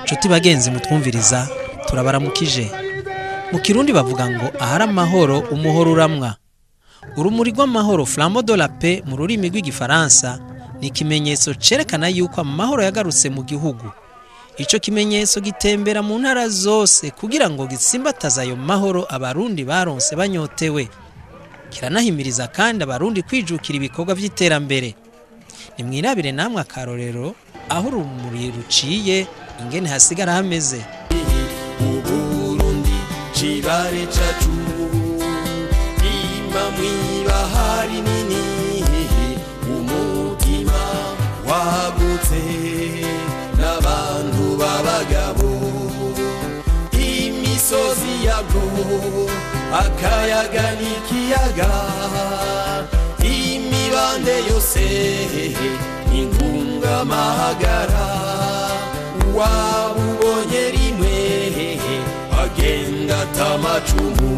Nshuti bagenzi mutwumviriza turabaramukije. Mu Kirundi bavuga ngo ahari amahoro umuhoro uramwa. Urumuri rw'amahoro flambeau de la paix mu rurimi rw'igifaransa ni ikimenyetso cerekana yuko amahoro yagarutse mu gihugu. Ico kimenyetso gitembera mu ntara zose kugira ngo gitsimbataza ayo mahoro abarundi baronse banyotewe. Kiranahimiriza kandi abarundi kwijukira ibikorwa vy'iterambere. Nimwirabire namwe akarorero aho urumuri ruciye ingene hasigara hameze. Burundi cibare cacu imba mwibahari nini umutima wagutse n'abantu b'abagabo imisozi yago akayaga n'ikiyaga imibande yose ingunga mahagara wabubonye rimwe agenda tamacumu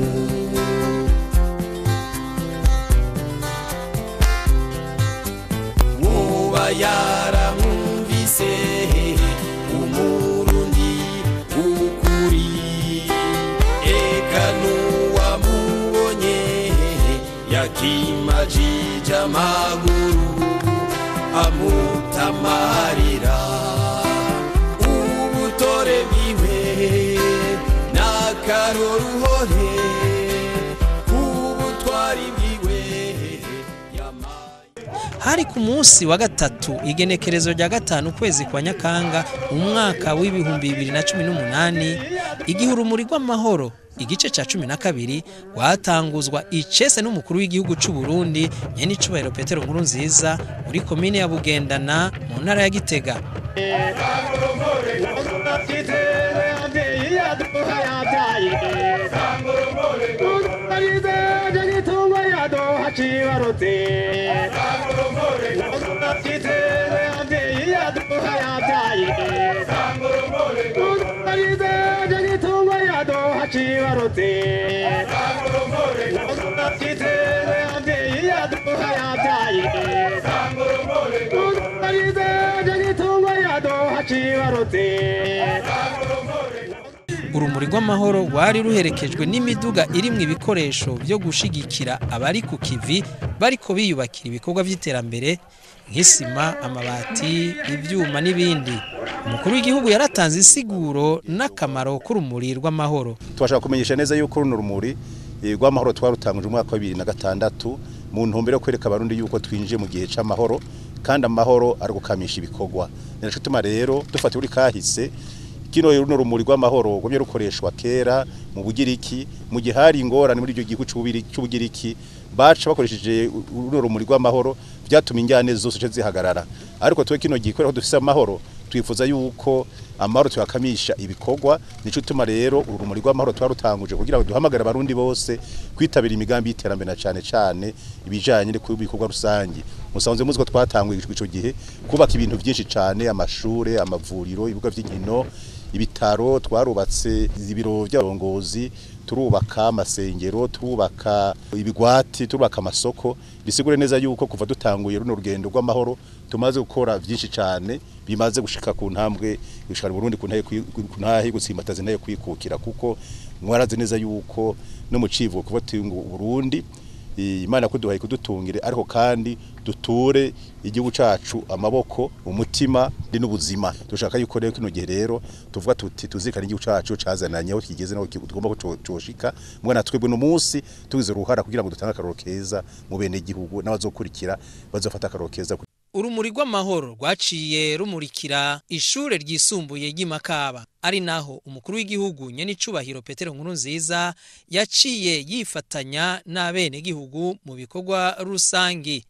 woba yaramwumvise umurundi w'ukuri eka n'uwamubonye yakimajije amaguru amutamarira ubutore bwiwe n'akaroruhore ubutwari bwiwe. Hari ku munsi wa gatatu igenekerezo rya gatanu ukwezi kwa Nyakanga umwaka w'2018 igihe urumuri rw'amahoro igice ca 12 watanguzwa icese n'umukuru w'igihugu c'u Burundi Nyenicubahiro Umukuru muri komine ya Bugendana mu ntara ya Gitega. Urumuri rw'amahoro rwari ruherekejwe n'imiduga irimwe ibikoresho byo gushigikira abari ku KIVI bariko biyubakira ibikorwa vy'iterambere nk'isima, amabati, ivyuma n'ibindi. Umukuru w'igihugu yaratanze insiguro n'akamaro k'urumuri rw'amahoro. Twashaka kumenyesha neza yuko runo rumuri rw'amahoro twarutanguje umwaka wa 2006 mu ntumbero yo kwereka abarundi yuko twinjiye mu gihe c'amahoro kandi amahoro ari gukamisha ibikorwa. Nico tuma rero dufata uri kahise kino runo rumuri rw'amahoro gomye rukoreshwa kera mu Bugiriki mu gihe hari ingorane muri iryo gihugu c'Ubugiriki baca bakoresheje runo rumuri rw'amahoro byatuma injyane zose zihagarara. Ariko twe kino gihe ko dufise amahoro twifuza yuko amahoro tuyakamisha ibikorwa. Nico tuma rero urumuri rw'amahoro twarutanguje kugira ngo duhamagara abarundi bose kwitabira imigambi y'iterambere cyane cyane ibijanye n'ibikorwa rusangi. Musanze muziko twatanguye ico gihe kubaka ibintu byinshi cyane amashure, amavuriro, ibibuga vy'inkino, ibitaro, twarubatse ibiro by'abarongozi, turubaka amasengero, turubaka ibigwati, turubaka amasoko. Bisigure neza yuko kuva dutanguye runo rugendo rw'amahoro tumaze gukora byinshi cyane bimaze gushika ku ntambwe gushaka Burundi kuntahe gutsimbataza nayo kwikukira kuko mwarazi neza yuko no mu civugo kuva tungu Burundi Imana kuduhaye kudutungire ariko kandi duture igihugu cacu amaboko umutima n'ubuzima. Dushaka yuko rero kino gihe rero tuvuga tuti tuzirikane igihugu cacu cazananye aho kigeze naho tugomba ko coshika mwana twebwe no munsi tugize ruhara kugira ngo dutange akaroro keza mu bene igihugu n'abazokurikira bazofata akaroro keza. Urumuri rw'amahoro rwaciye rumurikira ishure ryisumbuye ry'Imakaba ari naho umukuru w'igihugu Nyenicubahiro Umukuru yaciye yifatanya n'abene gihugu mu bikorwa rusangi.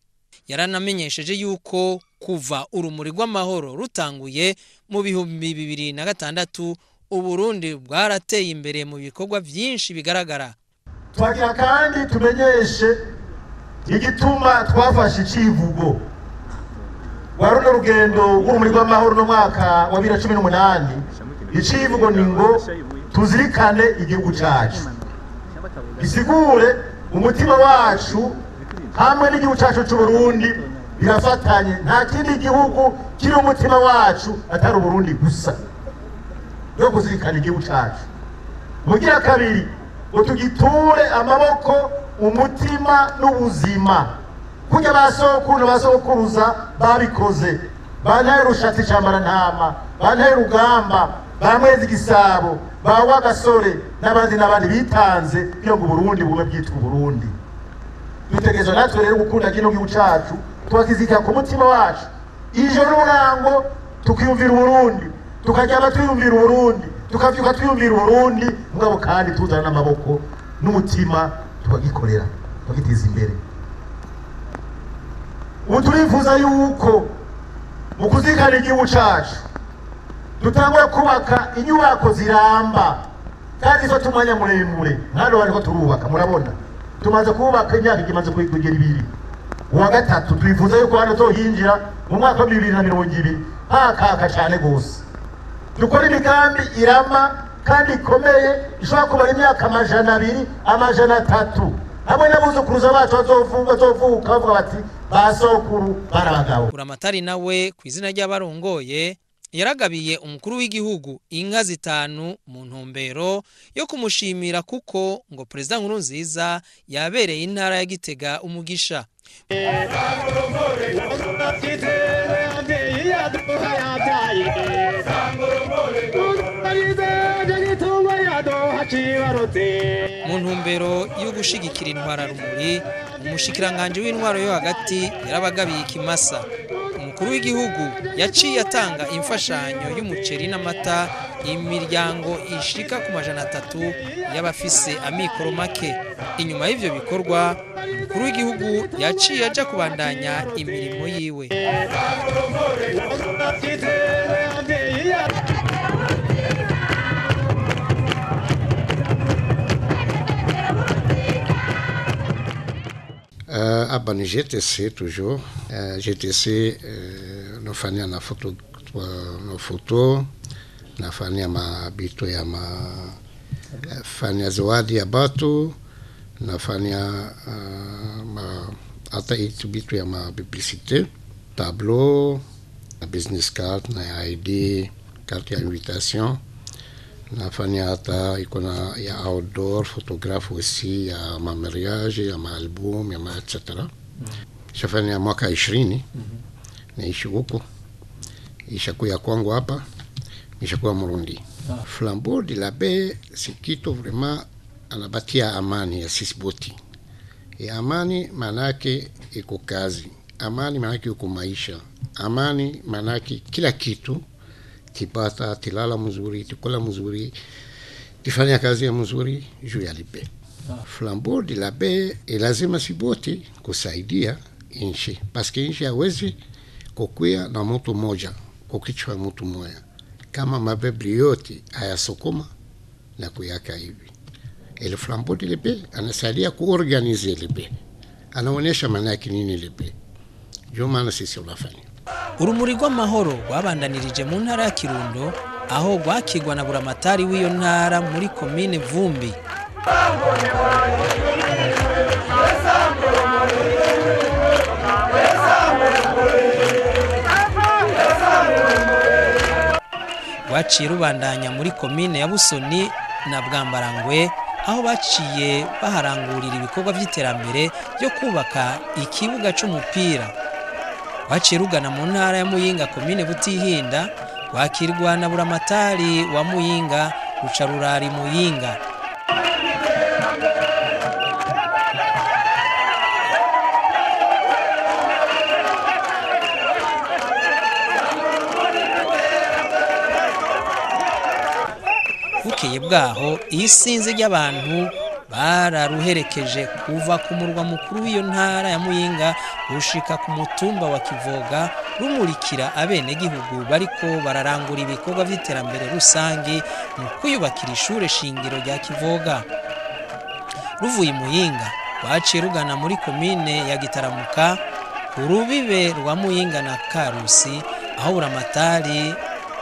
Yaranamenyesheje yuko kuva urumuri rw'amahoro rutanguye mu 2006 Uburundi bwarateye imbere mu bikorwa vyinshi bigaragara. Twagira kandi tumenyeshe igituma twafashe civugo waruno rugendo rw'urumuri rw'amahoro no mwaka wa 2018 icivugo ni ngo tuzirikane igihugu cacu. Bisigure umutima wacu hamwe n'igihugu cacu c'u Burundi birafatanye nta kindi gihugu kiri umutima wacu atari Burundi gusa yo kuzirikana igihugu cacu mugira kabiri ngo tugiture amaboko umutima n'ubuzima kujya basokuruza babikoze bantaye rushatsi cyambara ntama bantaye rugamba bamwezi gisabo bawa gasore n'abandi bitanze kugira ngo Burundi bume bwitwa Burundi dutegezo natwe rero gukunda kino gihugu cacu twakizika ku mutima wacu ijoro n'urango tukiyumvira Burundi tukajya twiyumvira Burundi tukavyuka twiyumvira Burundi mugabo kandi tuzana n'amaboko n'umutima tukagikorera tukagitiza imbere ubu turifuza yuko mu kuzirikana igihugu cacu dutangura kubaka inyubako ziramba kandi zo tumanya muremure hano bariko turubaka murabona tumaze kubaka imyaka imaze kugera 2 uwa gatatu twifuza yuko hano tohinjira mu mwaka wa 2020 hakaka cyane gose dukora imigambi irama kandi ikomeye ishobora kubara imyaka 200 300 hamwe n'abuzukuruza bacu bazovuka bavuga bati basokuru barabagabo Buramatari nawe ku izina ry'abarongoye yaragabiye umukuru w'igihugu inka 5 mu ntumbero yo kumushimira kuko ngo Perezida Nkurunziza yabereye intara ya Gitega umugisha mu ntumbero yo gushigikira intwararumuri umushikiranganje w'intwaro yo hagati yarabagabiye ikimasa umukuru w'igihugu yaciye atanga imfashanyo y'umuceri n'amata imiryango ishika ku 300 y'abafise amikoro make inyuma y'ivyo bikorwa umukuru w'igihugu yaciye aja kubandanya imirimo yiwe Abba ni GTC toujours. GTC nafanya na foto nafanya mabito ya fanya zawadi ya batu nafanya hata itu bitu ya publicité tableau business card na ID carte ya invitation nafanya hata ikona ya outdoor photographe aussi ya mariage ya album ya etc. Shafanya mwaka 20 naishi huko ishakuya kwangu hapa ishakuwa Burundi. Flambeau de la baie c'est kitu vraiment anabatia amani ya sisi boti. Ya amani manake iko kazi, amani manake iko maisha, amani manake kila kitu tipata tilala mzuri tikula mzuri tifanya kazi ya mzuri juu ya lipe. Flambeau de la baie lazima siboti kusaidia inchi paske inchi hawezi kukuya na mtu mmoja kukichwa mtu mmoja kama mabebli yote hayasokoma na kuyaka hivi. Ile Flambeau de la baie anasaidia kuorganize lipe, anaonesha maana yake nini lipe, ndio maana sisi tunafanya. Urumuri rw'amahoro rwabandanirije mu ntara ya Kirundo aho rwakigwa na Buramatari w'iyo ntara muri komine Vumbi. Rwaciye rubandanya muri komine ya Busoni na Bwambarangwe aho baciye baharangurira ibikorwa vy'iterambere byo kubaka ikibuga c'umupira. Waciye rugana mu ntara ya Muyinga komine Butihinda wakirwa na Buramatari wa Muyinga ruca rurari Muyinga. Bukeye bwaho isinzi ry'abantu bararuherekeje kuva ku murwa mukuru w'iyo ntara ya Muyinga rushika ku mutumba wa Kivoga rumurikira abene gihugu bariko bararangura ibikorwa vy'iterambere rusangi mu kuyubakira ishure shingiro rya Kivoga. Ruvuye Muyinga baciye rugana muri komine ya Gitaramuka ku rubibe rwa Muyinga na Karusi aho Buramatari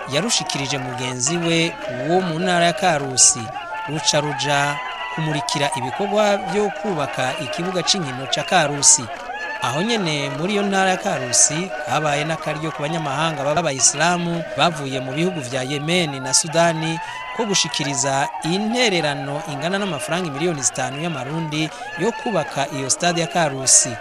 yarushikirije mugenzi we wo mu ntara ya Karusi ruca ruja kumurikira ibikorwa byo kubaka ikibuga c'inkino ca Karusi. aho nyene muri iyo ntara ya Karusi habaye n'akaryo ku banyamahanga b'abayisilamu bavuye mu bihugu vya Yemen na Sudani ko gushikiriza intererano ingana n'amafaranga miliyoni 5 y'amarundi yo kubaka iyo stade ya Karusi.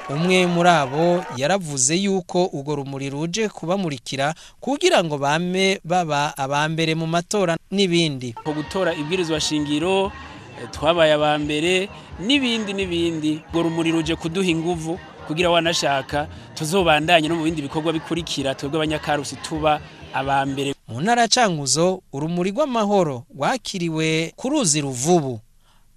Umwe muri abo yaravuze yuko urwo rumuri ruje kubamurikira kugira ngo bame baba abambere mu matora n'ibindi. Ko gutora ibwirizwa shingiro twabaye abambere n'ibindi urwo rumuri ruje kuduha inguvu kugira wanashaka tuzobandanye no mu bindi bikorwa bikurikira twebwe abanyakarusi tuba abambere. Mu ntara ya Cankuzo urumuri rw'amahoro rwakiriwe ku ruzi Ruvubu,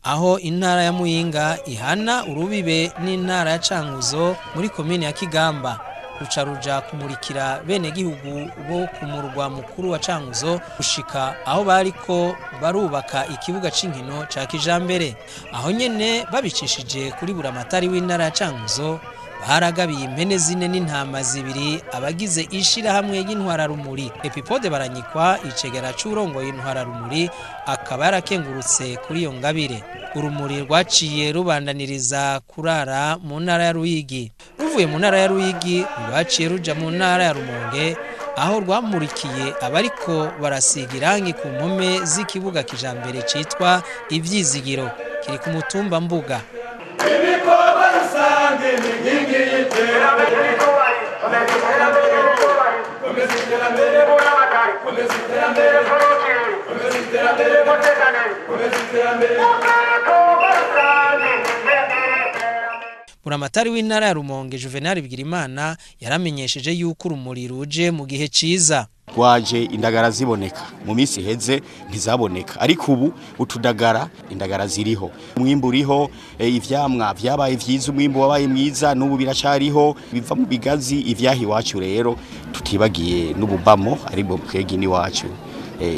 aho intara ya Muyinga ihana urubibe n'intara ya Cankuzo muri komine ya Kigamba. Ruca ruja kumurikira bene gihugu bo ku murwa mukuru wa Cankuzo gushika aho bariko barubaka ikibuga c'inkino ca kijambere. Aho nyene babicishije kuri buramatari w'intara ya Cankuzo baragabiye impene 4 n'intama 2 abagize ishirahamwe y'intwararumuri. Epipode baranyikwa icegera c'urongo y'intwararumuri akaba yarakengurutse kuri iyo ngabire. Urumuri rwaciye rubandaniriza kurara mu ntara ya Ruyigi. Ruvuye mu ntara ya Ruyigi rwaciye ruja mu ntara ya Rumonge, aho rwamurikiye abariko barasiga irangi ku mpome z'ikibuga kijambere citwa Ivyizigiro kiri ku mutumba Mbuga. Buramatari w'intara ya Rumonge Juvenal Bigirimana yaramenyesheje yuko urumuri ruje mu gihe ciza. Waje indagara ziboneka mu misi heze ntizaboneka, ariko ubu utudagara indagara ziriho, umwimbu uriho, ivyamwa vyabaye vyiza, umwimbu wabaye mwiza, n'ubu biracariho biva mu bigazi ivyahi wacu. Rero tutibagiye n'ububamo ari bwo bwegini wacu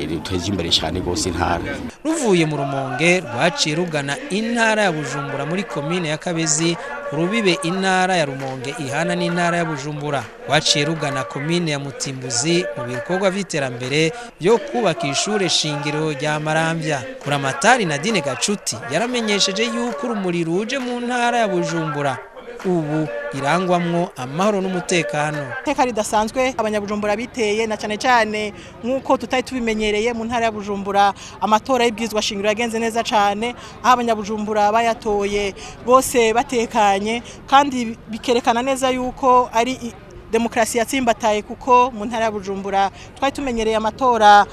tuteje imbere cyane gose intara. Ruvuye mu Rumonge rwaciye rugana intara ya Bujumbura muri komine ya Kabezi, rubibe intara ya Rumonge ihana n'intara ya Bujumbura. Rwaciye rugana komine ya Mutimbuzi mu bikorwa vy'iterambere byo kubaka ishure shingiro rya Maramvya. Buramatari Nadine Gacuti yaramenyesheje yuko urumuri ruje mu ntara ya Bujumbura ubu irangwamwo amahoro n'umutekano. Teka ridasanzwe abanyabujumbura biteye na cyane nkuko tutari tubimenyereye mu ntara ya Bujumbura. Amatora y'ibwizwa shingiro yagenze neza cyane, aho abanyabujumbura bayatoye bose batekanye, kandi bikerekana neza yuko ari demokrasi yatsimbataye, kuko mu ntara ya Bujumbura twari tumenyereye amatora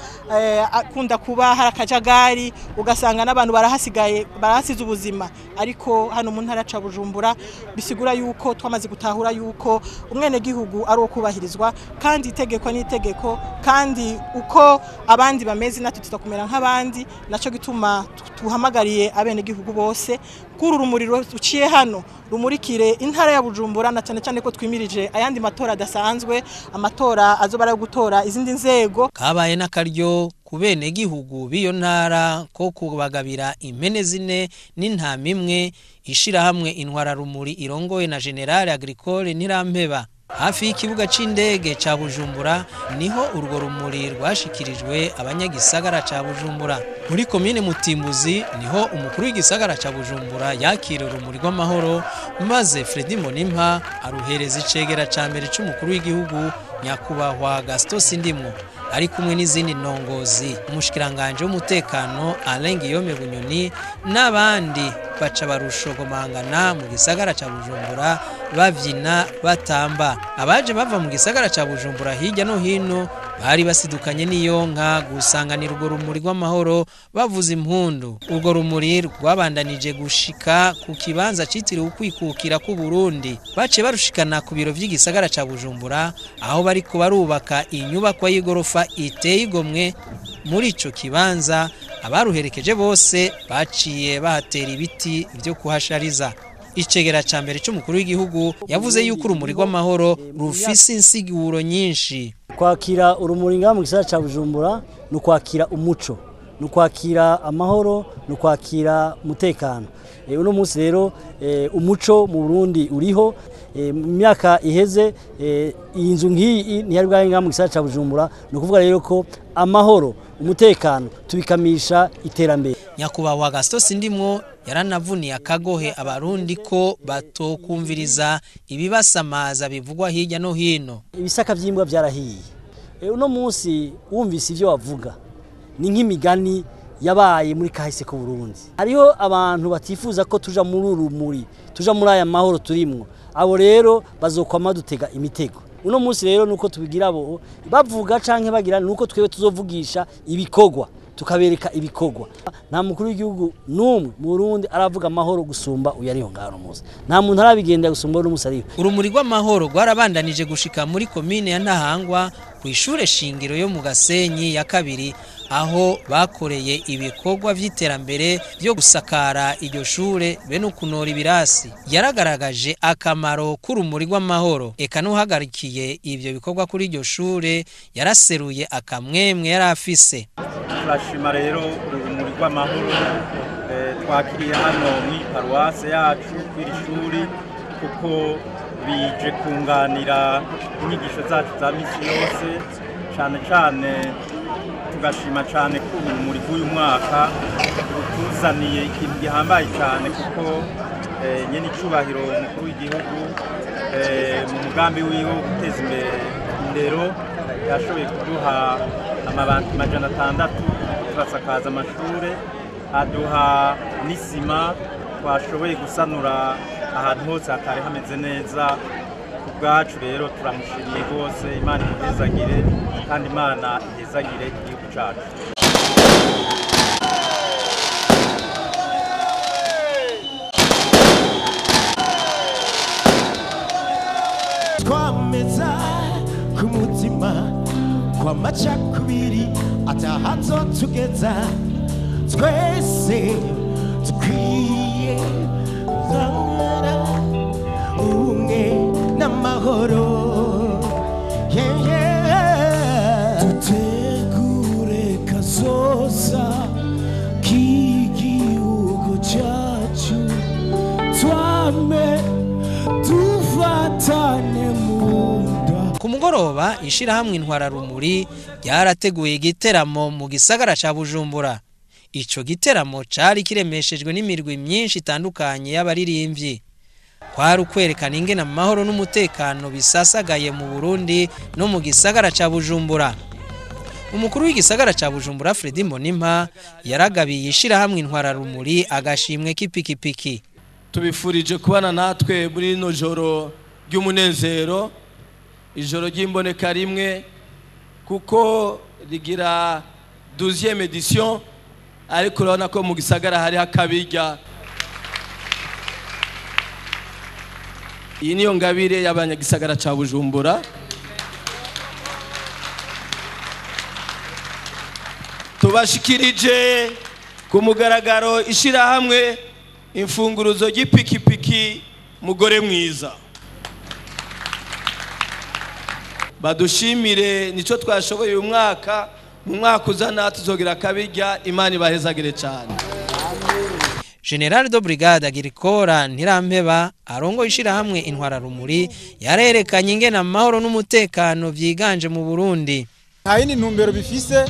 akunda kuba harakajagari ugasanga n'abantu barahasize ubuzima, ariko hano mu ntara ya Bujumbura bisigura yuko twamaze gutahura yuko umwene gihugu ari okubahirizwa, kandi itegeko n'itegeko, kandi uko abandi bameze natwe tutakumera nk'abandi. Naco gituma tuhamagariye abene gihugu bose kuri urumuri ruciye hano rumurikire intara ya Bujumbura, na cyane ko twimirije ayandi matora adasanzwe, amatora azobara gutora izindi nzego. Kabaye n'akaryo ku bene gihugu biyo ntara ko kubagabira impene 4 n'intama 1 ishirahamwe intwararumuri irongoye na General Agricole Nirampeba. Hafi y'ikibuga c'indege ca Bujumbura niho urwo rumuri rwashikirijwe abanyagisagara ca Bujumbura. Muri komine Mutimbuzi niho umukuru w'igisagara ca Bujumbura yakira urumuri rw'amahoro, maze Fredy Monimpa aruhereza icegera ca mbere c'umukuru w'igihugu Nyakubahwa Gaston Sindimwo ari kumwe n'izindi ndongozi, umushikiranganje w'umutekano Alain Guillaume Bunyoni n'abandi baca barushogomangana mu gisagara ca Bujumbura bavyina batamba. Abaje bava mu gisagara ca Bujumbura hirya no hino bari basidukanye n'iyonka gusanganira urwo rumuri rw'amahoro bavuza impundu. Urwo rumuri rwabandanije gushika ku kibanza citiriwe ukwikukira ku Burundi, bace barushikana ku biro vy'igisagara ca Bujumbura, aho bariko barubaka inyubako y'igorofa iteye igomwe. Muri ico kibanza abaruherekeje bose baciye bahatera ibiti byo kuhashariza. Icegera ca mbere c'umukuru w'igihugu yavuze yuko urumuri rw'amahoro rufise insiguro nyinshi. Kwakira urumuri ngaha mu gisagara ca Bujumbura no kwakira umuco, no kwakira amahoro, no kwakira umutekano. Uno munsi rero umuco mu Burundi uriho. Mu myaka iheze inzu nk'iyi ntiyari bwaye ngaha mu gisagara ca Bujumbura, no kuvuga rero ko amahoro, umutekano tubikamisha iterambere. Nyakubahwa Gaston Sindimwo yaranavuniye akagohe abarundi ko batokumviriza ibibasamaza bivugwa hirya no hino. Ibisaka vy'imbwa byarahiye. Uno munsi wumvise ivyo wavuga ni nk'imigani yabaye muri kahise ku Burundi. Hariho abantu batifuza ko tuja muri urumuri, tuja muri aya mahoro turimwo. Abo rero bazokwama dutega imitego. Uno munsi rero nuko tubigira abo bavuga canke bagira nuko twebe tuzovugisha ibikogwa tukabereka ibikogwa. Nta mukuru w'igihugu numwe mu Burundi aravuga amahoro gusumba uyariho ngano munsi. Nta muntu arabigenda gusumba n'umusariho. Urumuri rw'amahoro rwarabandanije gushika muri komine ya Ntahangwa ku ishure shingiro yo mu Gasenyi ya kabiri aho bakoreye ibikorwa vy'iterambere byo gusakara iryo shure be no kunora ibirasi. Yaragaragaje akamaro k'urumuri rw'amahoro eka nuhagarikiye ivyo bikorwa kuri iryo shure yaraseruye akamwemwe yarafise. Turashima rero urumuri rw'amahoro twakiriye hano mu paruwase yacu kw'iri shuri kuko bije kunganira inyigisho zacu za misi yose cyane tugashima cyane ko urumuri rw'uyu mwaka rutuzaniye ikintu gihambaye cyane kuko Nyenicubahiro Umukuru w'igihugu mu mugambi wiwe wo guteza imbere indero yashoboye kuduha amabati 600 turasakaza amashure aduha n'isima twashoboye gusanura ahantu hose hatari hameze neza. Ubwacu rero turamushimiye rwose, Imana ihezagire kandi Imana ihezagire igihugu cyacu. twameza ku mutima kw'amacakubiri atahazo tugeza twese tukwiye zara umwe n'amahoro dutegure kazoza k'igihugu cyacu twame tufatane munda. Ku mugoroba ishirahamwe intwararumuri ryarateguye igiteramo mu gisagara ca Bujumbura. Ico giteramo cari kiremeshejwe n'imirwi myinshi itandukanye y'abaririmbyi. Kwari ukwerekana ingene amahoro n'umutekano bisasagaye mu Burundi no mu gisagara ca Bujumbura. Umukuru w'igisagara ca Bujumbura Fredy Mbonimpa yaragabiye ishirahamwe intwararumuri agashimwe k'ipikipiki. Tubifurije kubana natwe muri no joro ry'umunezero, ijoro ry'imboneka rimwe kuko rigira 12e edition, ariko urabona ko mu gisagara hari hakabirya. Iyi niyo ngabire y'abanyagisagara ca Bujumbura. Tubashikirije ku mugaragaro ishirahamwe imfunguruzo y'ipikipiki mugore mwiza. Badushimire nico twashoboye uyu mwaka, mu mwaka uzana tuzogira kabirya. Imana ibahezagire cyane. General de Brigade Agirikora Ntirampeba arongo ishirahamwe intwararumuri yarerekanye ingene amahoro n'umutekano vyiganje mu Burundi. Hayini ntumbero bifise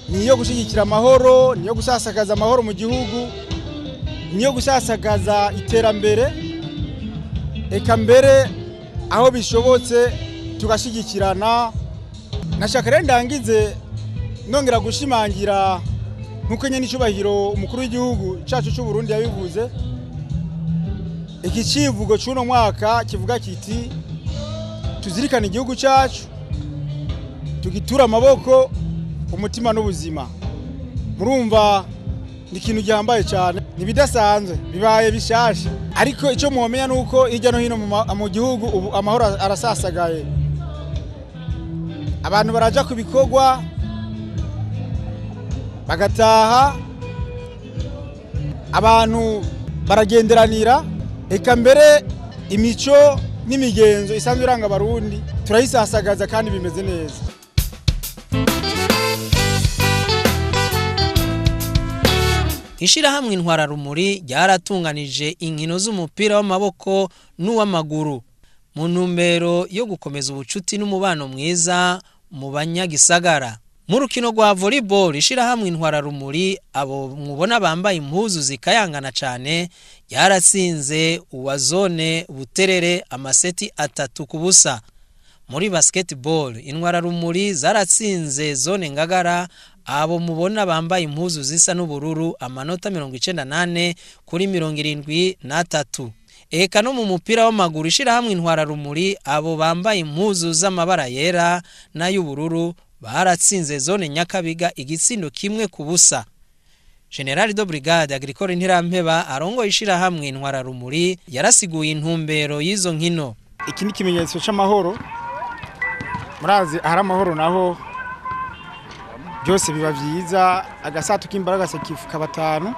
niyo gushigikira amahoro, niyo gusasagaza amahoro mu gihugu, niyo gusasagaza iterambere, eka mbere aho bishobotse tugashigikirana. Nashaka rero ndangize nongera gushimangira nkuko Nyenicubahiro Umukuru w'igihugu cacu cy'u Burundi yabivuze. Iki civugo cy'uno mwaka kivuga kiti tuzirikane igihugu cyacu, tugiture amaboko, umutima n'ubuzima. Murumva ni ikintu gihambaye cyane, nibidasanzwe bibaye bishashe, ariko ico muomenya nuko hirya no hino mu gihugu ubu amahoro arasasagaye. Abantu baraja kubikogwa bagataha, abantu baragenderanira, eka mbere imico n'imigenzo isanzwe iranga Abarundi turayisasagaza kandi bimeze neza. Ishirahamwe intwararumuri ryaratunganije inkino z'umupira w'amaboko n'uw'amaguru mu ntumbero yo gukomeza ubucuti n'umubano mwiza mu banyagisagara. Mu rukino rwa volleyball ishirahamwe intwararumuri abo mubona bambaye impuzu zikayangana cyane yaratsinze uwa zone Buterere amaseti 3-0. Muri basketball intwararumuri zaratsinze zone Ngagara abo mubona bambaye impuzu zisa n'ubururu amanota 98 kuri 73. Eka no mu mupira w'amaguru ishirahamwe intwararumuri abo bambaye impuzu z'amabara yera na y'ubururu baratsinze zone Nyakabiga igitsindo 1-0. General de Brigade Agricole Ntirampeba arongo ishirahamwe intwararumuri yarasiguye intumbero y'izo nkino. Iki ni kimenyetso c'amahoro. Murazi ahari amahoro naho byose biba vyiza, agasato k'imbaraga sekifuka batanu.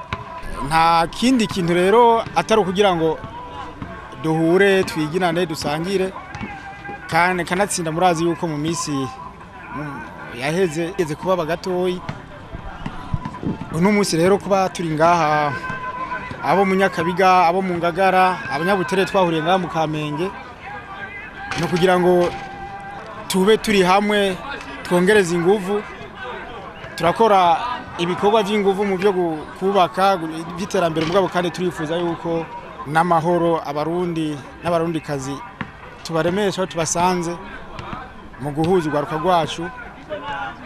Nta kindi kintu rero atari kugira ngo duhure twiginane dusangire kandi kanatsinda. Murazi yuko mu misi yaheze kuba bagatoyi. Uno munsi rero kuba turi ngaha abo mu Nyakabiga, abo mu Ngagara, abanyabutere twahuriye ngaha mu Kamenge no kugira ngo tube turi hamwe twongereza inguvu, turakora ibikorwa by'inguvu mu byo kubaka by'iterambere mugabo kandi turifuza yuko n'amahoro abarundi n'abarundikazi tubaremesha tubasanze mu guhuza urwaruka rwacu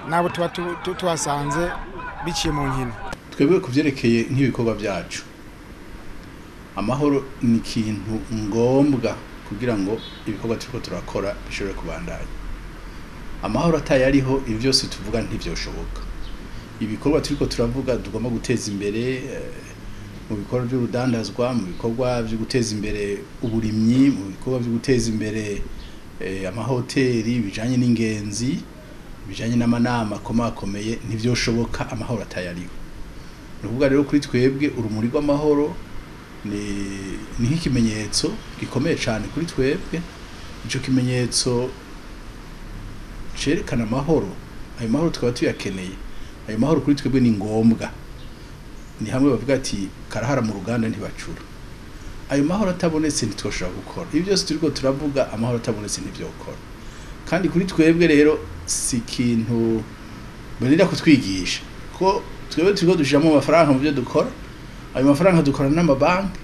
nabo tubasanze biciye mu nkino. Twebwe kuvyerekeye nk'ibikorwa byacu, amahoro ni ikintu ngombwa kugira ngo ibikorwa turiko turakora bishobore kubandanya. Amahoro atayariho ibi byose tuvuga ntivyoshoboka. Ibikorwa turiko turavuga tugomba guteza imbere mu bikorwa by'urudandazwa, mu bikorwa byo guteza imbere uburimyi, mu bikorwa byo guteza imbere amahoteli bijanye n'ingenzi, bijanye n'amanama komakomeye ntivyoshoboka amahoro atayariho. Nukuvuga rero kuri twebwe urumuri rw'amahoro ni nk'ikimenyetso gikomeye cyane kuri twebwe. Ico kimenyetso cerekana amahoro, ayo mahoro twaba tuyakeneye. Ayo mahoro kuri twebwe ni ngombwa. Ni hamwe bavuga ati karahara mu ruganda ntibacura. Ayo mahoro atabonetse ntitwoshobora gukora. Ibi byose turiko turavuga amahoro atabonetse ntivyokora. Kandi kuri twebwe rero si ikintu barira kutwigisha ko twebwe turiko dushiramo amafaranga mu byo dukora. Ayo mafaranga dukora n'amabanki.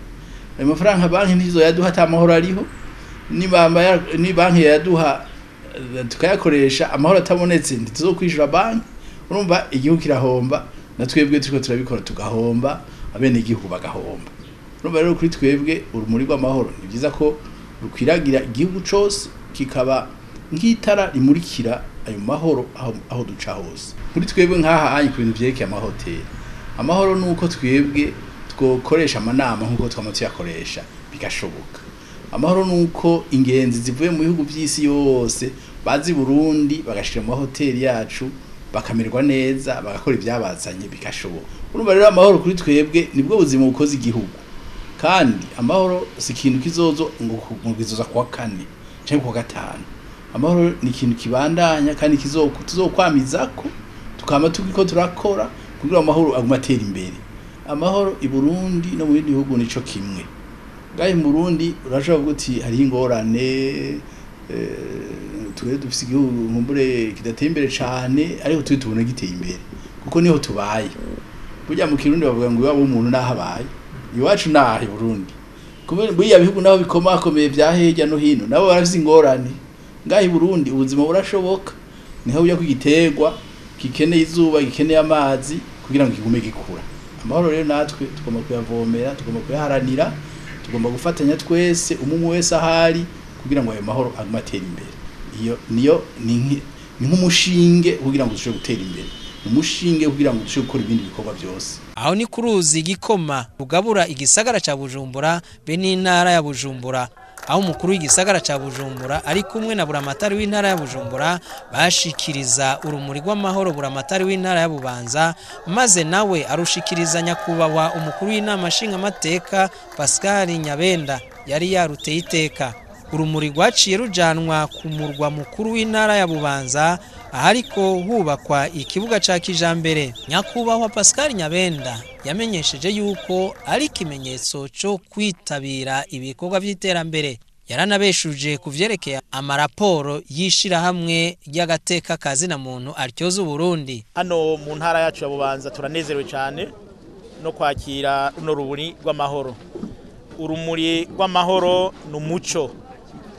Ayo mafaranga banki ntizo yaduha ata mahoro ariho. Ni banki yaduha tukayakoresha amahoro atabonetse ntituzokwishura banki. Urumva igihugu kirahomba na twebwe turiko turabikora tugahomba, abene igihugu bagahomba. Urumva rero kuri twebwe urumuri rw'amahoro ni byiza ko rukwiragira igihugu cyose kikaba nk'itara rimurikira ayo mahoro aho duca hose. Kuri twebwe nk'aha anyi ku bintu byerekeye amahoteli, amahoro nuko twebwe twokoresha amanama nk'uko twamaze yakoresha bigashoboka. Amahoro nuko ingenzi zivuye mu bihugu by'isi yose bazi Burundi bagashira mu hoteli yacu bakamerwa neza bagakora ibyabazanye bigashoboka. Urumva rero amahoro kuri twebwe nibwo buzima bukoze igihugu. Kandi amahoro si ikintu kizozo ngo kizoza kwa kane cyangwa kwa gatanu. Amahoro ni ikintu kibandanya kandi tuzokwamizako tukama tugiko turakora kugira amahoro agumatera imbere. Amahoro i Burundi no mu bindi bihugu nico kimwe. Gahe mu Burundi urashobora kuvuga uti hari ingorane twe dufise igihugu nkumbure kidateye imbere cyane ariko twe tubona giteye imbere kuko niho tubaye. Burya mu Kirundi bavuga ngo iwabo umuntu nahabaye iwacu nahe Burundi. Kubera buya bihugu naho bikomakomeye byahejya no hino nabo barafise ingorane. Ngahi Burundi ubuzima burashoboka, niho uya kwigiterwa kikeneye izuba gikeneye amazi kugira ngo kigume gikura. Amahoro rero natwe tugomba kuyavomera, tugomba kuyaharanira, tugomba gufatanya twese umwe wese ahari kugira ngo ayo mahoro agumatera imbere. Iyo niyo ni nk'umushinge kugira ngo dushobore gutera imbere, umushinge kugira ngo dushobore gukora ibindi bikorwa byose. Aho ni kuruzi Gikoma rugabura igisagara ca Bujumbura be n'intara ya Bujumbura. Aho umukuru w'igisagara ca Bujumbura ari kumwe na buramatari w'intara ya Bujumbura bashikiriza urumuri rw'amahoro buramatari w'intara ya Bubanza, maze nawe arushikiriza nyakubahwa umukuru w'inama nshingamateka Pascal Nyabenda yari yaruteye iteka. Urumuri rwaciye rujanwa ku murwa mukuru w'intara ya Bubanza ahariko hubakwa ikibuga ca kijambere. Nyakubahwa Pascal Nyabenda yamenyesheje yuko ari kimenyetso cyo kwitabira ibikorwa by'iterambere. yaranabeshuje kuvyerekeye amaraporo y'ishirahamwe ry'agateka kazina muntu aryoza Burundi. Hano mu ntara yacu ya Bubanza turanezerewe cyane no kwakira runo ruburi rw'amahoro. Urumuri rw'amahoro n'umuco.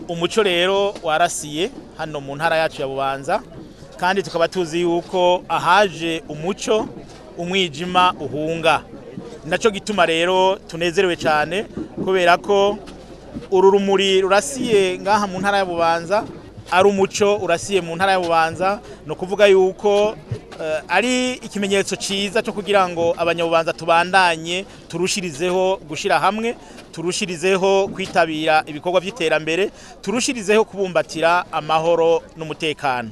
Umuco rero warasiye hano mu ntara yacu ya Bubanza kandi tukaba tuzi yuko ahaje umuco umwijima uhunga. Naco gituma rero tunezerewe cyane kubera ko uru rumuri rurasiye ngaha mu ntara ya Bubanza ari umuco urasiye mu ntara ya Bubanza no kuvuga yuko ari ikimenyetso ciza cyo kugira ngo abanyabubanza tubandanye turushirizeho gushira hamwe turushirizeho kwitabira ibikorwa vy'iterambere turushirizeho kubumbatira amahoro n'umutekano.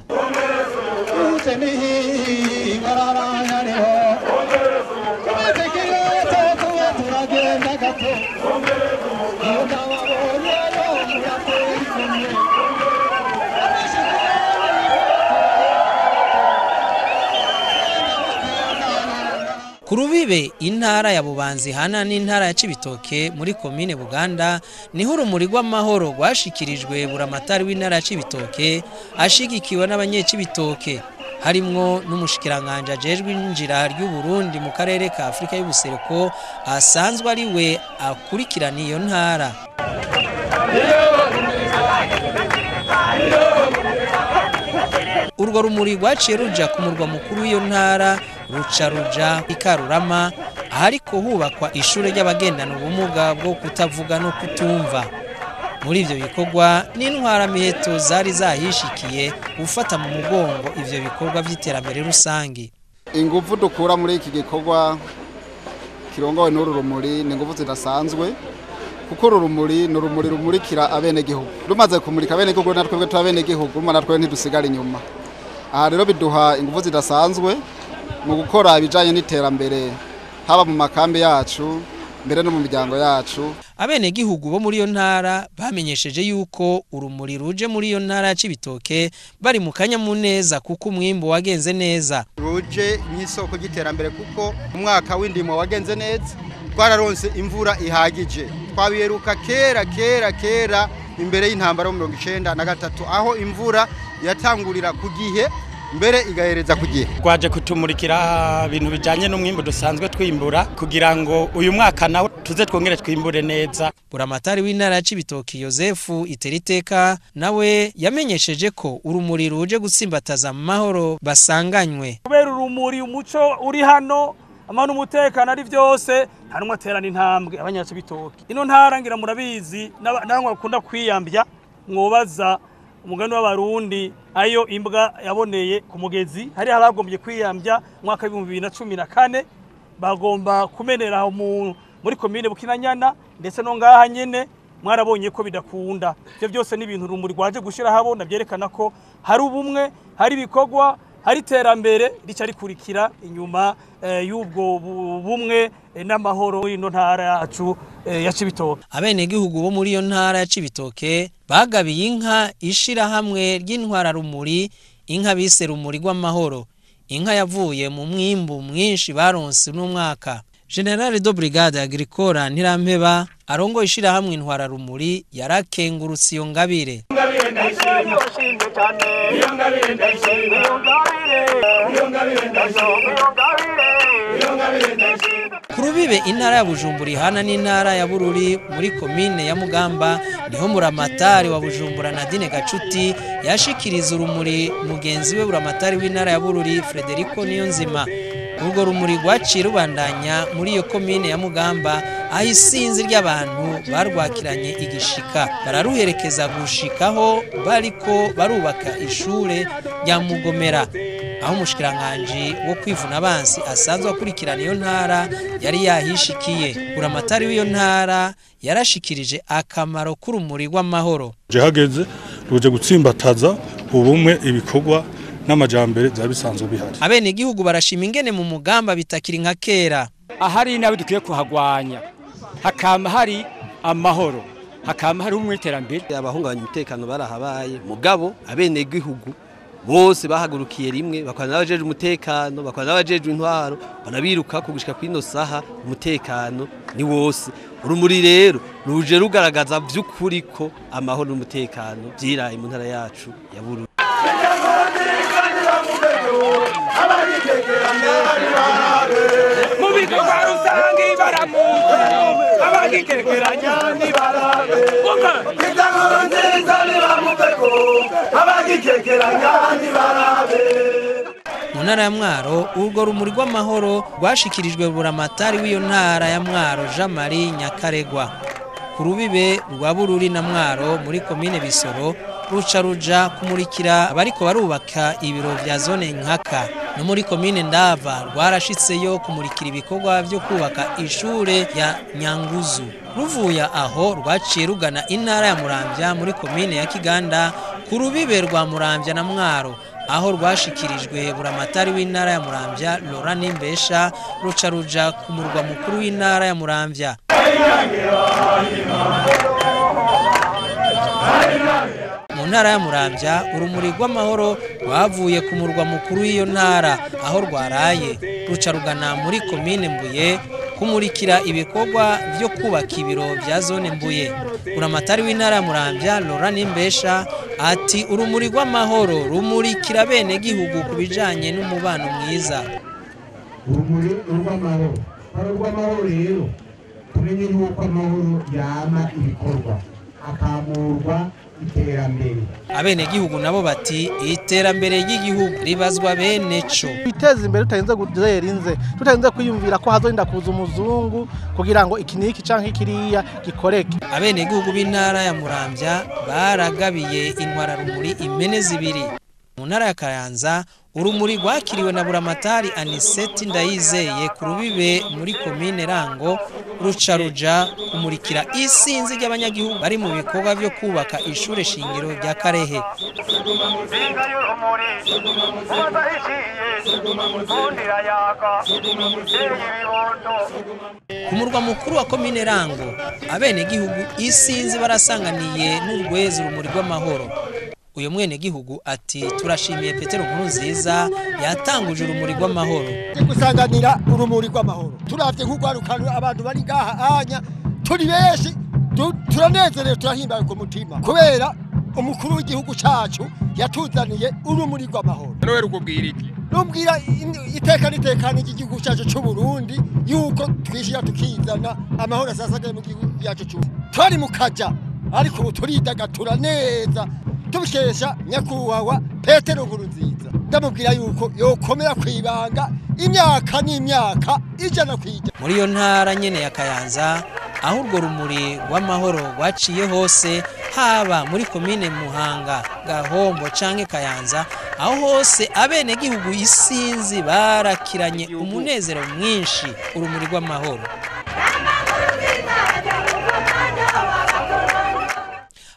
Kurubibe intara ya Bubanza hana n'intara ya Cibitoke muri komine Buganda niho urumuri rw'amahoro rwashikirijwe buramatari w'intara ya Cibitoke ashigikiwe n'abanyecibitoke harimwo n'umushikiranganje ajejwe injira ry'u Burundi mu karere ka Afrika y'ubuseruko asanzwe ari we akurikirana iyo ntara. Urwo rumuri rwaciye ruja ku murwa mukuru w'iyo ntara ruja ikarurama ahariko hubakwa ishure ry'abagendana ubumuga bwo kutavuga no kutumva. Muri ivyo bikorwa n'intwaramiheto zari zahishikiye gufata mu mugongo ivyo bikorwa vy'iterambere rusangi. Ingufu dukura muri iki gikorwa kirongowe n'uru rumuri ni ingufu zidasanzwe kuko uru rumuri ni urumuri rumurikira abenegihugu. Rumaze kumurika abenegihugu natwebwe twabenegihugu natwe ntidusigara inyuma. Aha rero biduha ingufu zidasanzwe mu gukora ibijanye n'iterambere haba mu makambi yacu mbere no mu miryango yacu. Abenegihugu bo muri iyo ntara bamenyesheje yuko urumuri ruje muri iyo ntara ya Cibitoke bari mu kanyamuneza kuko umwimbo wagenze neza. Ruje n'isoko ry'iterambere kuko umwaka w'indimo wagenze neza twararonse imvura ihagije. Twabiheruka kera imbere y'intambara mu 1993 aho imvura yatangurira ku gihe mbere igahereza ku gihe. Twaje kutumurikira ibintu bijanye n'umwimbo dusanzwe twimbura kugira ngo uyu mwaka nawo tuze twongere twimbure neza. Buramatari w'intara ya Cibitoke Yosefu Iteriteka nawe yamenyesheje ko urumuri ruje gutsimbataza amahoro basanganywe. Kubera urumuri umuco uri hano amana umutekano ari vyose harimo aterana intambwe abanyacibitoke. Ino ntara ngira murabizi n'abangwa bakunda kwiyambya mwobaza umugani w'abarundi ayo imbwa yaboneye ku mugezi hari haragombye kwiyambya mwaka 2014 bagomba kumenera muri komine Bukinanyana ndetse no ngaha nyene mwarabonye ko bidakunda. Ivyo byose ni ibintu rumuri rwaje gushira habona byerekana ko hari ubumwe hari ibikorwa hari terambere rica rikurikira inyuma y'ubwo bumwe n'amahoro y'ino ntara yacu ya Cibitoke. Abenegihugu bo muri iyo ntara ya Cibitoke bagabiye inka ishira hamwe ry'intwararumuri inka bise rumuri rw'amahoro. Inka yavuye mu mwimbu mwinshi baronse n'umwaka. General de Brigade Agricole Ntirampeba arongo ishira hamwe intwararumuri yarakengurutse iyo ngabire. Kurubibe intara ya Bujumbura hana n'intara ya Bururi muri komine ya Mugamba niho muramatari wa Bujumbura Nadine Gacuti yashikiriza urumuri mugenzi we buramatari w'intara ya Bururi Frederico Niyonzima. Urwo rumuri rwaciye rubandanya muri iyo komine ya Mugamba aho isinzi ry'abantu barwakiranye igishika bararuherekeza gushikaho bariko barubaka ishure rya Mugomera aho umushikiranganje wo kwivuna abansi asanzwe akurikirana iyo ntara yari yahishikiye. Buramatari w'iyo ntara yarashikirije akamaro k'urumuri rw'amahoro. Hageze ruje gutsimbataza ubumwe ibikorwa n'amajambere byabisanzwe bihari. Abenegihugu barashima ingene mu Mugamba bitakiri nka kera. Ahari nawe dukwiye kuhagwanya hakama hari amahoro hakama hari umwiterambere. Abahungabanya umutekano barahabaye mugabo abenegihugu bose bahagurukiye rimwe bakwana n'abajeje umutekano bakwana n'abajeje intwaro banabiruka kugushika kwino saha umutekano ni wose urumuri rero ruje rugaragaza vy'ukuri ko amahoro n'umutekano vyiraye mu ntara yacu ya Burundi. Mu ntara ya Mwaro urwo rumuri rw'amahoro rwashikirijwe buramatari w'iyo ntara ya Mwaro Jean Marie Nyakaregwa ku rubibe rwa Bururi na Mwaro muri komine Bisoro ruca ruja kumurikira abariko barubaka ibiro vya zone Nkaka no muri komine Ndava rwarashitseyo kumurikira ibikorwa vyo kubaka ishure ya Nyanguzu. Ruvuye aho rwaciye rugana intara ya Muramvya muri komine ya Kiganda ku rubibe rwa Muramvya na Mwaro aho rwashikirijwe buramatari w'intara ya Muramvya Laurent Nimbesha ruca ruja ku murwa mukuru w'intara ya Muramvya. Mu ntara ya Muramvya urumuri rw'amahoro rwavuye ku murwa mukuru w'iyo ntara aho rwaraye ruca rugana muri komine Mbuye kumurikira ibikorwa vyo kubaka ibiro vya zone Mbuye. Buramatari w'intara ya Muramvya Laurent Nimbesha ati urumuri rw'amahoro rumurikira bene gihugu kubijanye n'umubano mwiza. Urumuri rw'amahoro rero tumenye yuko amahoro yama ibikorwa akamurwa iterambere. Abene gihugu nabo bati iterambere ry'igihugu ribazwa bene co. Biteza imbere tutarinze guterinze tutarinze kwiyumvira ko hazorinda kuza umuzungu kugira ngo ikiniki canke kiriya gikoreke. Abene gihugu b'intara ya Muramvya baragabiye intwararumuri impene zibiri. Mu ntara ya Kayanza urumuri rwakiriwe na buramatari Aniseti Ndayizeye ku rubibe muri komine Rango ruca ruja kumurikira isinzi ry'abanyagihugu bari mu bikorwa vyo kubaka ishure shingiro rya Karehe. Ku murwa mukuru wa komine Rango abene gihugu isinzi barasanganiye n'urwezi urumuri rw'amahoro. Uyo mwene gihugu ati turashimiye Petero Nkurunziza yatanguje urumuri rw'amahoro. Gusanganira urumuri rw'amahoro turavye nk'ugwarukano abantu bari ngaha anya turi benshi turanezerewe turahimbaye ku mutima kubera umukuru w'igihugu cacu yatuzaniye urumuri rw'amahoro. Nowe rukubwira iki? Numbwira itekana igihugu cacu c'u Burundi yuko twishira tukizana amahoro asasagaye mu gihugu cyacu c'u. Twari mu kaja ariko ubu turidagatura neza. Tubikesha nyakubahwa Petero Nkurunziza ndamubwira yuko yokomera kwibanga imyaka n'imyaka ijana kwija. Muri iyo ntara nyene ya Kayanza aho urwo rumuri rw'amahoro rwaciye hose haba muri komine Muhanga Gahombo canke Kayanza aho hose abene gihugu isinzi barakiranye umunezero mwinshi urumuri rw'amahoro.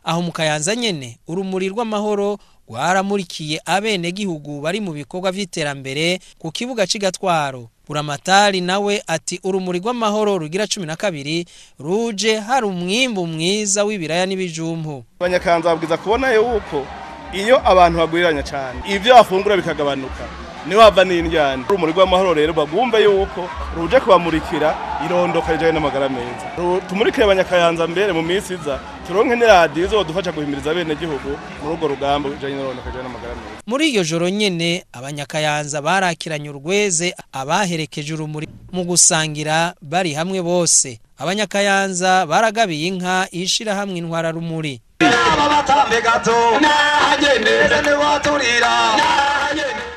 Aho mu Kayanza nyene urumuri rw'amahoro rwaramurikiye abene gihugu bari mu bikorwa vy'iterambere ku kibuga c'igatwaro. Buramatari nawe ati urumuri rw'amahoro rugira 12 ruje hari umwimbu mwiza w'ibiraya n'ibijumpu. Abanyakayanza babwiza kubona yuko iyo abantu bagwiriranya cyane ivyo bafungura bikagabanuka niho hava n'indyana. Urumuri rw'amahoro rero bagumve yuko ruje kubamurikira irondoka rijanye n'amagara meza. Tumurikire abanyakayanza mbere mu minsi iza turonke n'iradiyo izodufasha guhimiriza bene gihugu muri urwo rugamba rijanye n'irondoka rijanye n'amagara meza. Muri iyo joro nyene abanyakayanza barakiranye urweze abaherekeje urumuri mu gusangira bari hamwe bose. Abanyakayanza baragabiye inka ishira hamwe intwararumuri.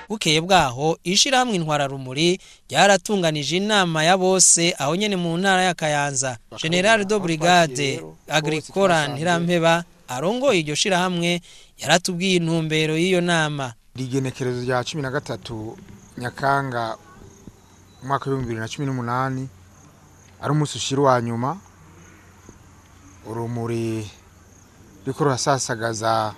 Bukeye bwaho ishirahamwe intwararumuri ryaratunganije inama ya bose aho nyene mu ntara ya Kayanza. General de Brigade Agricole Ntirampeba arongoye iryo shirahamwe yaratubwiye intumbero y'iyo nama. Igigenekerezo rya 13 Nyakanga umwaka wa 2018 ari umunsi ushira wa nyuma urumuri riko rurasasagaza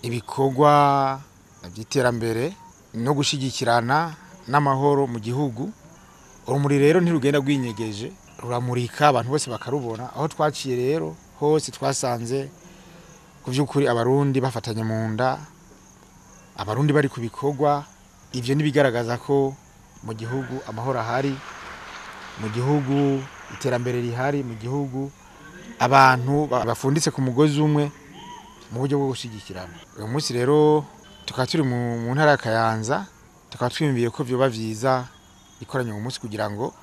ibikorwa vy'iterambere no gushigikirana n'amahoro mu gihugu. Urumuri rero ntirugenda rwinyegeje ruramurika abantu bose bakarubona. Aho twaciye rero hose twasanze ku vy'ukuri abarundi bafatanye mu nda abarundi bari ku bikorwa. Ivyo nibigaragaza ko mu gihugu amahoro ahari, mu gihugu iterambere rihari, mu gihugu abantu bafunditse ku mugozi umwe mu buryo bwo gushigikirana. Uyu munsi rero tukaba turi mu ntara ya Kayanza, tukaba twiyumviye ko vyoba vyiza ikoranye uyu munsi kugira ngo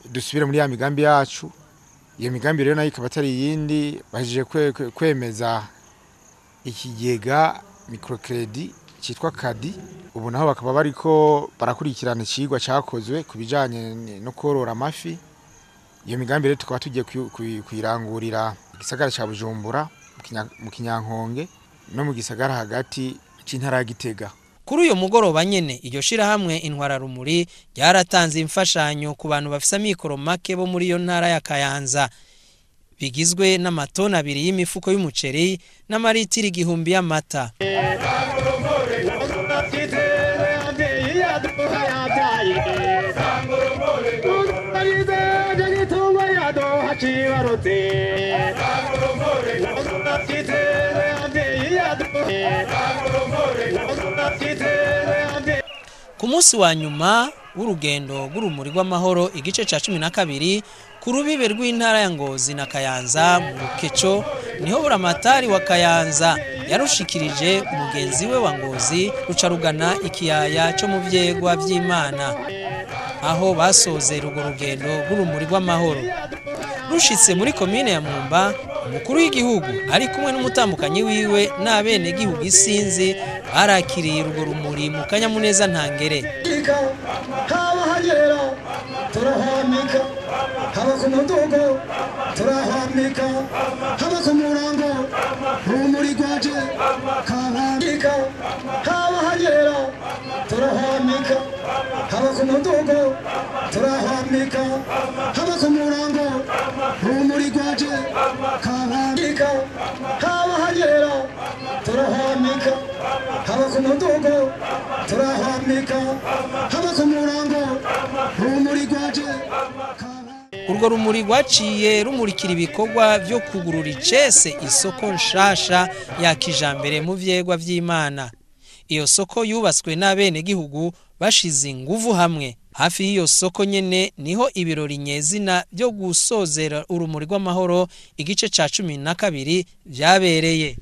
dusubire muri ya migambi yacu. Iyo migambi rero nayo ikaba atari yindi, bahije kwemeza ikigega microcredit cyitwa kadi. Ubu naho bakaba bariko barakurikirana ikigwa cyakozwe kubijanye no korora amafi. Iyo migambi rero tukaba tugiye kuyirangurira igisagara ca Bujumbura mu Kinyankonge no mu gisagara hagati c'intara ya Gitega. Kuri uyu mugoroba nyene iryo shirahamwe intwararumuri ryaratanze imfashanyo ku bantu bafise amikoro make bo muri iyo ntara ya Kayanza, bigizwe n'amatoni 2 y'imifuko y'umuceri n'amaritiri 1000 y'amata. Ku munsi wa nyuma w'urugendo rw'urumuri rw'amahoro igice ca 12 ku rubibe rw'intara ya Ngozi na Kayanza mu Ngico, niho buramatari wa Kayanza yarushikirije umugenzi we wa Ngozi ruca rugana ikiyaya cyo mu vyegwa vy'Imana, aho basoze urwo rugendo rw'urumuri rw'amahoro. Rushitse muri komine ya Mwumba, umukuru w'igihugu ari kumwe n'umutambukanyi wiwe n'abene gihugu isinzi barakiriye urwo rumuri mu kanyamuneza ntangere. Haba hagera turahamika, haba ku mudugo turahamika, haba ku murango urumuri rwaje kahamika. Haba hagera turahamika, haba ku mudugo turahamika, haba ku murango urumuri rwaje kahamika. Haba hagera turahamika, haba ku mudugo turahamika, haba ku murango urumuri rwaje. Urwo rumuri rwaciye rumurikira ibikorwa byo kugurura icese isoko nshasha ya kijambere mu vyegwa vy'Imana. Iyo soko yubatswe n'abene gihugu bashize inguvu hamwe. Hafi y'iyo soko nyene niho ibirori nyezina byo gusozera urumuri rw'amahoro igice ca 12 vyabereye.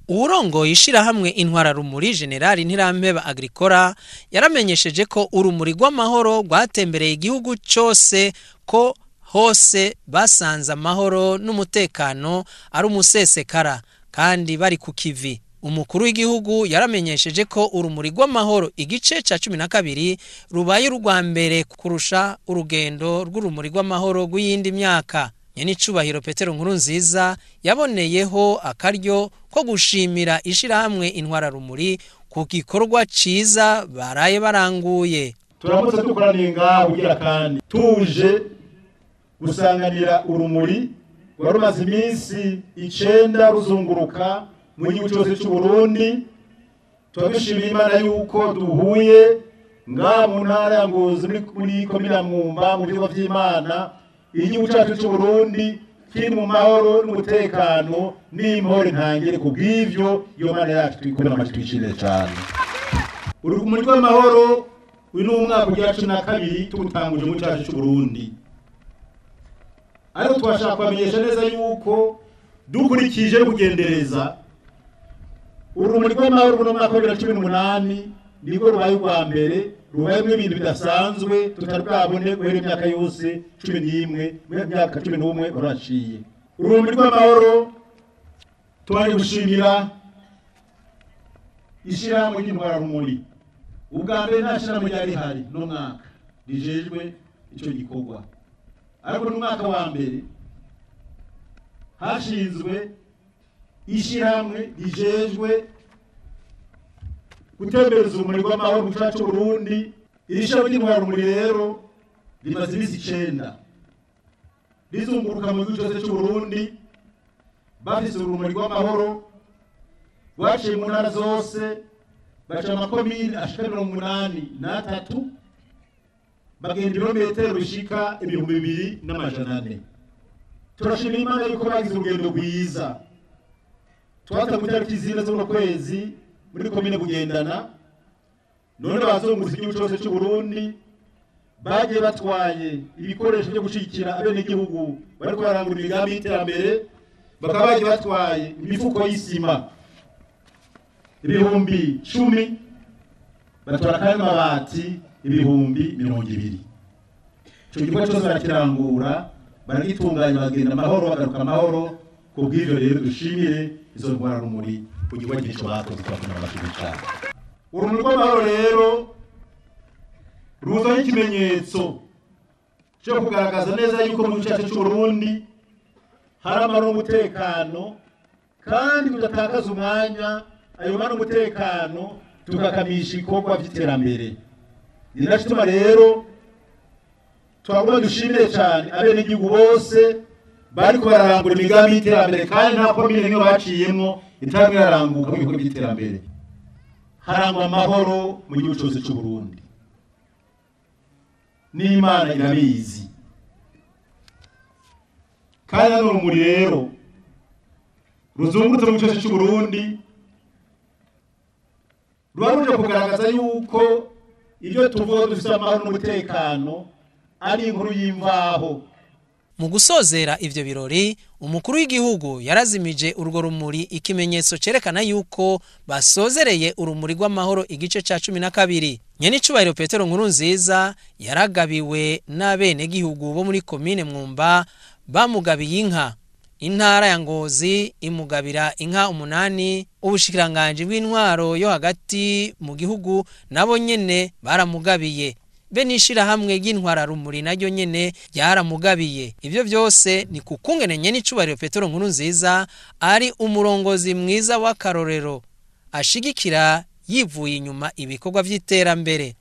Urongo ishirahamwe intwararumuri General Ntirampeba Agricora yaramenyesheje ko urumuri rw'amahoro rwatembereye igihugu cyose, ko hose basanze amahoro n'umutekano ari umusesekara kandi bari ku KIVI. Umukuru w'igihugu yaramenyesheje ko urumuri rw'amahoro igice ca 12 rubaye urwa mbere kurusha urugendo rw'urumuri rw'amahoro rw'iyindi myaka. Nyenicubahiro Umukuru yaboneyeho akaryo ko gushimira ishirahamwe intwararumuri ku gikorwa ciza baraye baranguye. Turamutse dukoraniye ngaho ugira kandi tuje gusanganira urumuri rwarumaze imisi 9 ruzunguruka mu gihugu cyose cy'u Burundi. Turabishimira Imana yuko duhuye ngaho mu ntara ya Ngozi muri komine ya Mwumba mu bigo vy'Imana. Igihugu cyacu cy'u Burundi kiri mu mahoro n'umutekano n'impore ntangere. Kubw'ivyo iyo Mana yacu twikorera amazi twishimire cyane. Urumuri rw'amahoro uyu ni umwaka ugira 12 tugutanguje mu cyacu cy'u Burundi. Ariko twashaka kwamenyesha neza yuko dukurikije kugendereza urumuri rw'amahoro mu mwaka wa 2018 nibwo rubaye rwa mbere, rubayemo ibintu bidasanzwe tutarabone guhera imyaka yose 11 mu myaka 11 uraciye. Urumuri rw'amahoro twari gushimira ishirahamwe ry'intwararumuri. Ubwa mbere nta shirahamwe ryari hari no mwaka rijejwe ico gikorwa, ariko n'umwaka wa mbere hashinzwe ishirahamwe rijejwe gutembereza urumuri rw'amahoro mu cyacu Burundi. Ishirahamwe ry'intwararumuri rero rimaze imisi 9 rizunguruka mu gihugu cyose cy'u Burundi bafise urumuri rw'amahoro rwaciye mu ntara zose baca amakomine ashika 83 bagenda ibirometero bishika 2400. Turashimira Imana yuko bagize urugendo rwiza. Twata ku itariki zine z'uno kwezi muri komine Bugendana, none bazunguza igihugu cyose cy'u Burundi bagiye batwaye ibikoresho byo gushikira abene igihugu bari kwarangura imigambi y'iterambere, bakaba bagiye batwaye imifuko y'isima 10,000, batwara kandi amabati 200,000. Ico gikorwa cyose barakirangura, baragitunganya, bagenda amahoro, bagaruka amahoro. Kubw'ivyo rero dushimire izo rw'urumuri ku gikorwa cy'ico bakoze twakunda amashuri cyane. Urumuri rw'amahoro rero ruzanye ikimenyetso cyo kugaragaza neza yuko mu gice cy'u Burundi hari amahoro n'umutekano, kandi tudatakaza umwanya ayo mahoro n'umutekano tugakamisha ibikorwa by'iterambere. Ni naco gituma rero twagomba dushimire cyane abene igihugu bose bariko bararangura imigambi y'iterambere, kandi nta komine nimwe baciyemwo itaramwe iraranguka mu bikorwa by'iterambere. Harangwa amahoro mu gihugu cyose cy'u Burundi, n'Imana irabizi. Kandi n'urumuri rero ruzungurutse mu gihugu cyose cy'u Burundi rwaruje kugaragaza yuko ibyo tuvuga dufite amahoro n'umutekano ari inkuru y'imvaho. Mu gusozera ivyo birori, umukuru w'igihugu yarazimije urwo rumuri, ikimenyetso cerekana yuko basozereye urumuri rw'amahoro igice ca 12. Nyenicubahiro Petero Nkurunziza yaragabiwe n'abene gihugu bo muri komine Mwumba, bamugabiye inka. Intara ya Ngozi imugabira inka 8, ubushikiranganje bw'intwaro yo hagati mu gihugu nabo nyene baramugabiye. Benishira hamwe ry'intwararumuri naryo nyene yaramugabiye. Ivyo byose ni kukungene Nyenicubahiro Petero Nkurunziza ari umurongozi mwiza w'akarorero, ashigikira yivuye inyuma ibikorwa vy'iterambere.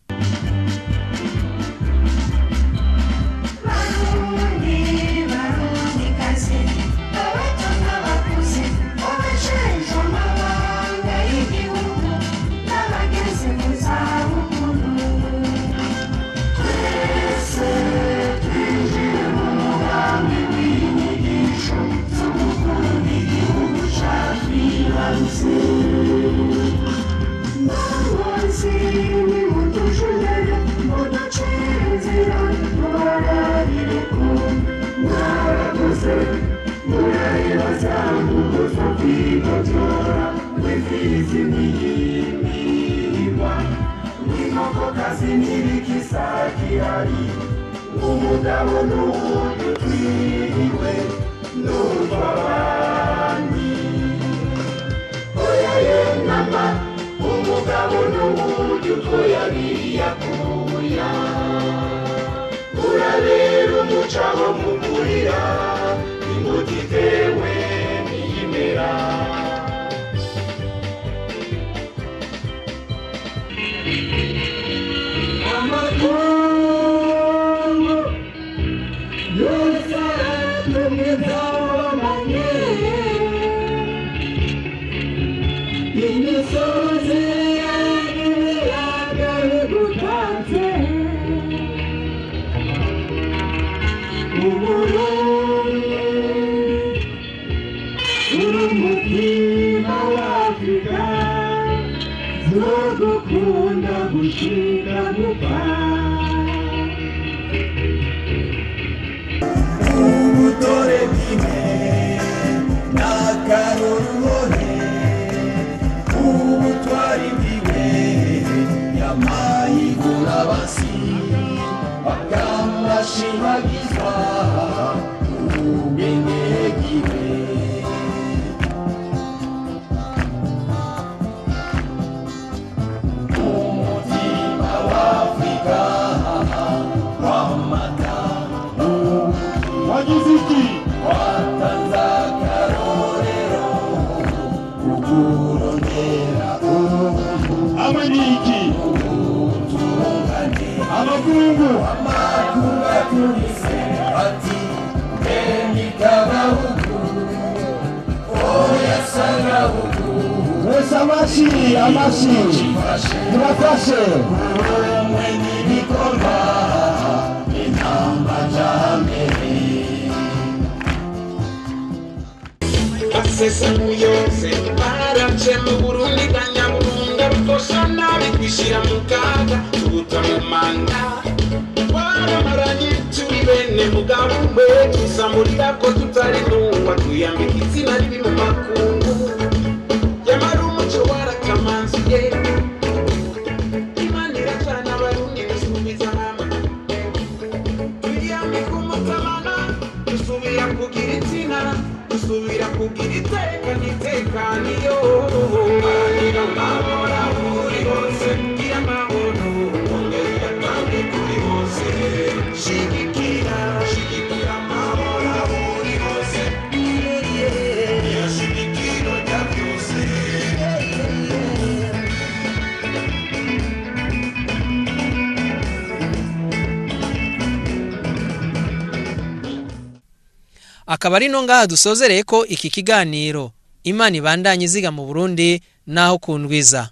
Mwese amashi tubafashe ubumwe n'ibikorwa intamba jambere basesa muyose barace mu Burundi kanyaburunga rutosha nabi kwishira mu kaga tubuta mu manga waramaranye turi bene mugabo umwe tusamurira ko tutari nungwa tuyambika izina ribi mu makungu yamara umuco warakamanziye imanira cyane abarundi dusubiza hamwe tuyambika umutamana dusubira kugira izina dusubira kugira itekaniyo manira amahoro buri hose gira amahoro ongera kandi kuri hose shigikira amahoro buri hose yashigikira bya byose akaba ari no ngaha dusozereye ko iki kiganiro Imana ibandanye iziga mu Burundi naho kundwiza.